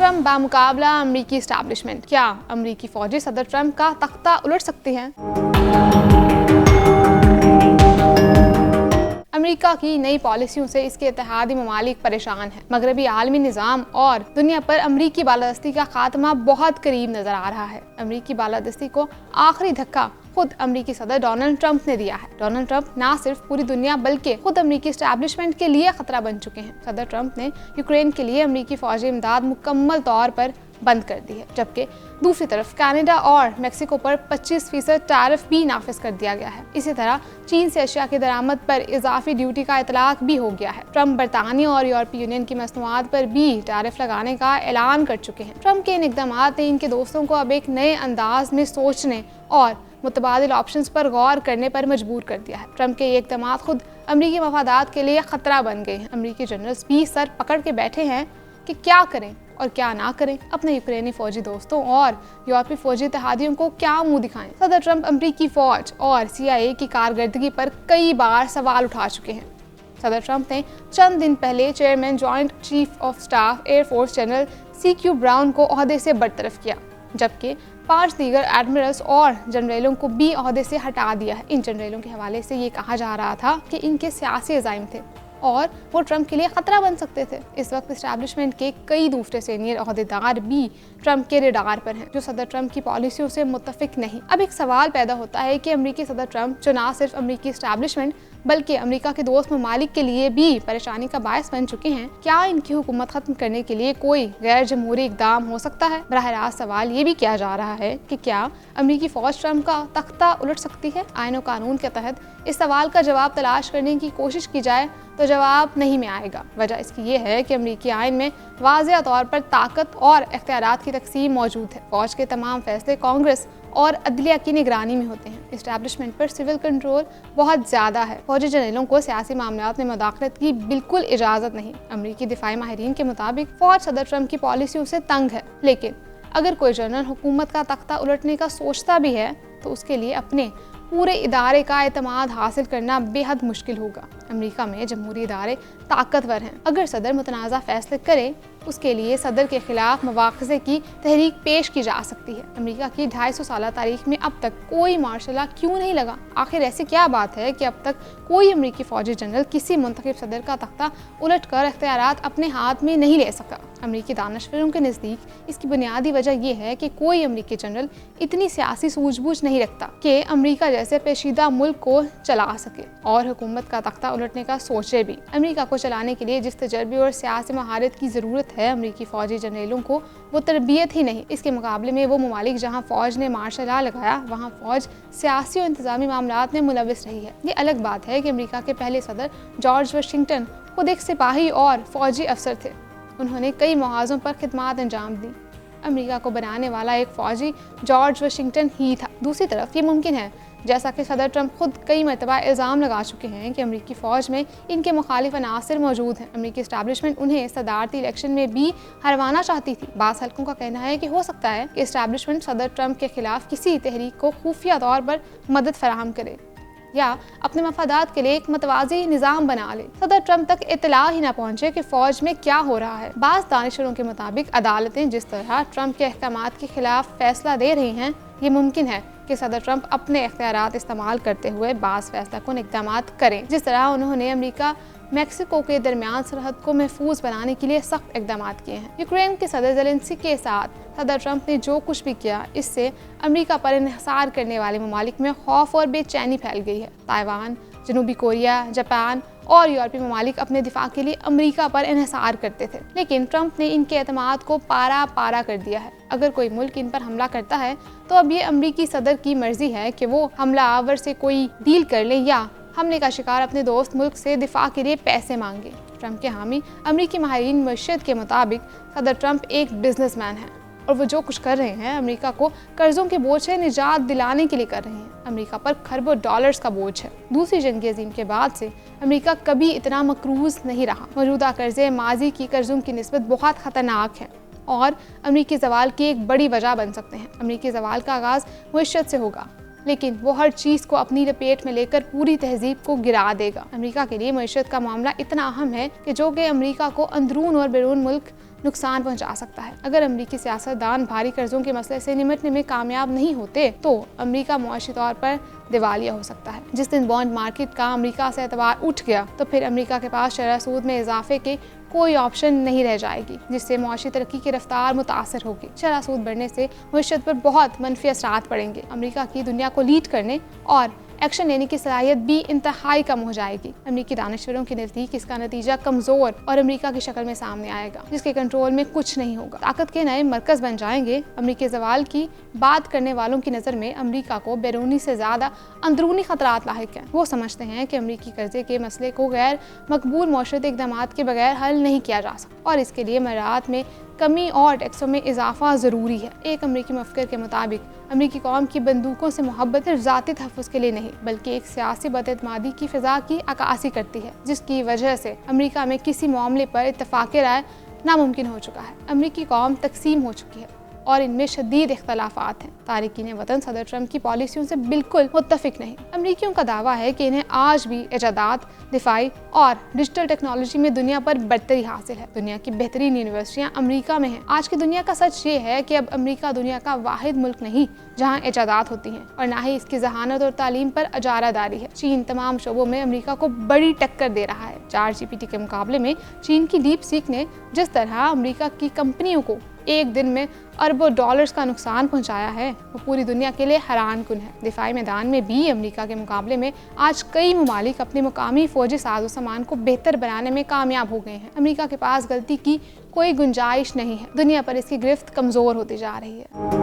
Trump बामुकाबला अमरीकी establishment, क्या अमरीकी फौजी सदर ट्रंप का तख्ता उलट सकते हैं? अमेरिका की नई पॉलिसियों से इसके इत्तेहादी ममालिक परेशान हैं। मगरबी आलमी निज़ाम और दुनिया पर अमरीकी बालादस्ती का खात्मा बहुत करीब नजर आ रहा है। अमरीकी बालादस्ती को आखिरी धक्का खुद अमरीकी सदर डोनाल्ड ट्रंप ने दिया है। डोनाल्ड ट्रंप न सिर्फ पूरी दुनिया बल्कि खुद अमरीकी एस्टैब्लिशमेंट के लिए खतरा बन चुके हैं। सदर ट्रंप ने यूक्रेन के लिए अमरीकी फौजी इमदाद मुकम्मल तौर पर बंद कर दी है, जबकि दूसरी तरफ कनाडा और मेक्सिको पर 25% टैरिफ भी नाफिज कर दिया गया है। इसी तरह चीन से अशिया की दरामद पर इजाफी ड्यूटी का इतलाक भी हो गया है। ट्रंप बरतानिया और यूरोपीय यूनियन की मसनूआत पर भी टैरिफ लगाने का ऐलान कर चुके हैं। ट्रंप के इन इक़दाम ने इनके दोस्तों को अब एक नए अंदाज में सोचने और मुतबादिल ऑप्शंस पर गौर करने पर मजबूर कर दिया है। ट्रंप के ये इक़दाम खुद अमरीकी मफादात के लिए खतरा बन गए हैं। अमरीकी जनरल्स भी सर पकड़ के बैठे हैं कि क्या करें और क्या ना करें। अपने यूक्रेनी फौजी दोस्तों और यूरोपीय फौजी इत्तेहादियों को क्या मुंह दिखाएं। सदर ट्रंप अमरीकी फौज और CIA की कारकर्दगी पर कई बार सवाल उठा चुके हैं। सदर ट्रंप ने चंद दिन पहले chairman joint chief of staff air force general CQ brown को ओहदे से बरतरफ किया, जबकि 5 दीगर एडमिरल्स और जनरलों को भी ओहदे से हटा दिया है। इन जनरलों के हवाले से ये कहा जा रहा था कि इनके सियासी अज़ाइम थे और वो ट्रंप के लिए खतरा बन सकते थे। इस वक्त एस्टैब्लिशमेंट के कई दूसरे सीनियर ओहदेदार भी ट्रंप के रडार पर हैं, जो सदर ट्रंप की पॉलिसियों से मुत्तफिक नहीं। अब एक सवाल पैदा होता है कि अमरीकी सदर ट्रंप जो ना सिर्फ अमरीकी एस्टैब्लिशमेंट बल्कि अमेरिका के दोस्त ममालिक के लिए भी परेशानी का बायस बन चुके हैं, क्या इनकी हुकूमत खत्म करने के लिए कोई गैर जमहूरी इकदाम हो सकता है? बराह रास्त सवाल ये भी किया जा रहा है कि क्या अमरीकी फौज ट्रंप का तख्ता उलट सकती है? आईन और कानून के तहत इस सवाल का जवाब तलाश करने की कोशिश की जाए तो जवाब नहीं में आएगा। वजह इसकी ये है कि अमरीकी आइन में वाज़ेह तौर पर ताकत और इख्तियारात की तकसीम मौजूद है। फौज के तमाम फैसले कांग्रेस और अदलिया की निगरानी में होते हैं। एस्टैब्लिशमेंट पर सिविल कंट्रोल बहुत ज़्यादा है। फौजी जनरलों को सियासी मामलात में मुदाखलत की बिल्कुल इजाज़त नहीं। अमरीकी दिफाई माहिरीन के मुताबिक फौज सदर ट्रंप की पॉलिसियों से तंग है, लेकिन अगर कोई जनरल हुकूमत का तख्ता उलटने का सोचता भी है तो उसके लिए अपने पूरे इदारे का एतमाद हासिल करना बेहद मुश्किल होगा। अमेरिका में जमहूरी इदारे ताकतवर हैं। अगर सदर मुतनाज़ा फैसले करे उसके लिए सदर के खिलाफ मवाख़ज़े की तहरीक पेश की जा सकती है। अमेरिका की 250 साल तारीख में अब तक कोई मार्शल लॉ क्यों नहीं लगा? आखिर ऐसी क्या बात है कि अब तक कोई अमेरिकी फौजी जनरल किसी मुंतखब सदर का तख्ता उलट कर इख्तियारात अपने हाथ में नहीं ले सका? अमेरिकी दानश्वरों के नज़दीक इसकी बुनियादी वजह यह है कि कोई अमेरिकी जनरल इतनी सियासी सूझबूझ नहीं रखता कि अमेरिका जैसे पेचीदा मुल्क को चला सके और हुकूमत का तख्ता उलटने का सोचे भी। अमेरिका को चलाने के लिए जिस तजर्बे और सियासी महारत की ज़रूरत है, अमेरिकी फौजी जनरलों को वो तरबियत ही नहीं। इसके मुकाबले में वो ममालिक जहाँ फौज ने मार्शल लॉ लगाया वहाँ फौज सियासी और इंतजामी मामलात में मुलविस रही है। ये अलग बात है कि अमेरिका के पहले सदर जॉर्ज वाशिंगटन खुद एक सिपाही और फौजी अफसर थे। उन्होंने कई मुहाज़ों पर खिदमात अंजाम दी। अमेरिका को बनाने वाला एक फ़ौजी जॉर्ज वाशिंगटन ही था। दूसरी तरफ ये मुमकिन है, जैसा कि सदर ट्रंप खुद कई मरतबा इल्ज़ाम लगा चुके हैं कि अमेरिकी फ़ौज में इनके मुखालिफ अनासर मौजूद हैं। अमेरिकी एस्टैब्लिशमेंट उन्हें सदारती इलेक्शन में भी हरवाना चाहती थी। बास हल्कों का कहना है कि हो सकता है कि एस्टैब्लिशमेंट सदर ट्रंप के खिलाफ किसी तहरीक को खुफिया तौर पर मदद फराहम करे या अपने मफादात के लिए एक मतवाज़ी निज़ाम बना ले। सदर ट्रंप तक इत्तला ही ना पहुंचे कि फौज में क्या हो रहा है। बाज़ दानिशरों के मुताबिक अदालतें जिस तरह ट्रंप के अहकामात के खिलाफ फैसला दे रही हैं, ये मुमकिन है कि सदर ट्रंप अपने इख्तियारात इस्तेमाल करते हुए बाज़ फैसला कुन इक़दामात करें, जिस तरह उन्होंने अमेरिका मेक्सिको के दरमियान सरहद को महफूज बनाने के लिए सख्त इक़दामात किए हैं। यूक्रेन के सदर ज़ेलेंस्की के साथ सदर ट्रंप ने जो कुछ भी किया, इससे अमेरिका पर इन्हिसार करने वाले ममालिक में खौफ और बेचैनी फैल गई है। ताइवान, जनूबी कोरिया, जापान और यूरोपीय ममालिक अपने दिफा के लिए अमेरिका पर इन्हिसार करते थे, लेकिन ट्रंप ने इनके एतमाद को पारा पारा कर दिया है। अगर कोई मुल्क इन पर हमला करता है तो अब ये अमेरिकी सदर की मर्जी है कि वो हमला आवर से कोई डील कर ले या हमले का शिकार अपने दोस्त मुल्क से दिफा के लिए पैसे मांगे। ट्रंप के हामी अमेरिकी माहिरीन मर्शद के मुताबिक सदर ट्रंप एक बिजनेसमैन है और वो जो कुछ कर रहे हैं अमेरिका को कर्जों के बोझ से निजात दिलाने के लिए कर रहे हैं। अमेरिका पर खरबों डॉलर्स का बोझ है। दूसरी जंग अज़ीम के बाद से अमेरिका कभी इतना मकरूज नहीं रहा। मौजूदा कर्जे माजी की कर्जों की निस्बत बहुत ख़तरनाक हैं और अमेरिकी ज़वाल की एक बड़ी वजह बन सकते हैं। अमेरिकी ज़वाल का आगाज़ मईशत से होगा, लेकिन वो हर चीज़ को अपनी लपेट में लेकर पूरी तहजीब को गिरा देगा। अमेरिका के लिए मईशत का मामला इतना अहम है कि जो कि अमेरिका को अंदरून और बैरून मुल्क नुकसान पहुंचा सकता है। अगर अमरीकी सियासतदान भारी कर्जों के मसले से निपटने में कामयाब नहीं होते तो अमरीका मुआशी तौर पर दिवालिया हो सकता है। जिस दिन बॉन्ड मार्केट का अमरीका से एतबार उठ गया तो फिर अमरीका के पास शरह सूद में इजाफे के कोई ऑप्शन नहीं रह जाएगी, जिससे मुआशी तरक्की की रफ्तार मुतासर होगी। शरह सूद बढ़ने से मईशत पर बहुत मनफी असरात पड़ेंगे। अमरीका की दुनिया को लीड करने और एक्शन लेने की सलाहियत भी इंतहाई कम हो जाएगी। अमरीकी दानिश्वरों के नज़दीक इसका नतीजा कमज़ोर और अमरीका की शक्ल में सामने आएगा, जिसके कंट्रोल में कुछ नहीं होगा। ताकत के नए मरकज बन जाएंगे। अमरीकी ज़वाल की बात करने वालों की नज़र में अमरीका को बैरूनी से ज़्यादा अंदरूनी खतरात लाहिक हैं। वो समझते हैं कि अमरीकी कर्जे के मसले को गैर मकबूल मौशरती इक़दाम के बगैर हल नहीं किया जा सकता और इसके लिए मरात में कमी और टैक्सों में इजाफा ज़रूरी है। एक अमरीकी मुफ़क्किर के मुताबिक अमरीकी कौम की बंदूकों से मोहब्बत सिर्फ ज़ाती तहफ़्फ़ुज़ के लिए नहीं बल्कि एक सियासी बदएतमादी की फ़िज़ा की अक्कासी करती है, जिसकी वजह से अमरीका में किसी मामले पर इत्तफ़ाक़ राय नामुमकिन हो चुका है। अमरीकी कौम तकसीम हो चुकी है और इनमें शदीद इख्तलाफात हैं। तारिकीन वतन सदर ट्रंप की पॉलिसियों से बिल्कुल मुत्तफिक नहीं। अमरीकियों का दावा है कि इन्हें आज भी इजादात, दिफाई और डिजिटल टेक्नोलॉजी में दुनिया पर बरतरी हासिल है। दुनिया की बेहतरीन यूनिवर्सिटियां अमरीका में हैं। आज की दुनिया का सच ये है कि अब अमरीका दुनिया का वाहिद मुल्क नहीं जहां इजादात होती हैं और ना ही इसकी जहानत और तालीम पर अजारादारी है। चीन तमाम शोबों में अमरीका को बड़ी टक्कर दे रहा है। ChatGPT के मुकाबले में चीन की डीप सीक ने जिस तरह अमरीका की कंपनियों को एक दिन में अरबों डॉलर्स का नुकसान पहुंचाया है वो पूरी दुनिया के लिए हैरान कुन है। दिफाई मैदान में भी अमेरिका के मुकाबले में आज कई ममालिक अपने मुकामी फौजी साजो सामान को बेहतर बनाने में कामयाब हो गए हैं। अमेरिका के पास गलती की कोई गुंजाइश नहीं है। दुनिया पर इसकी गिरफ्त कमज़ोर होती जा रही है।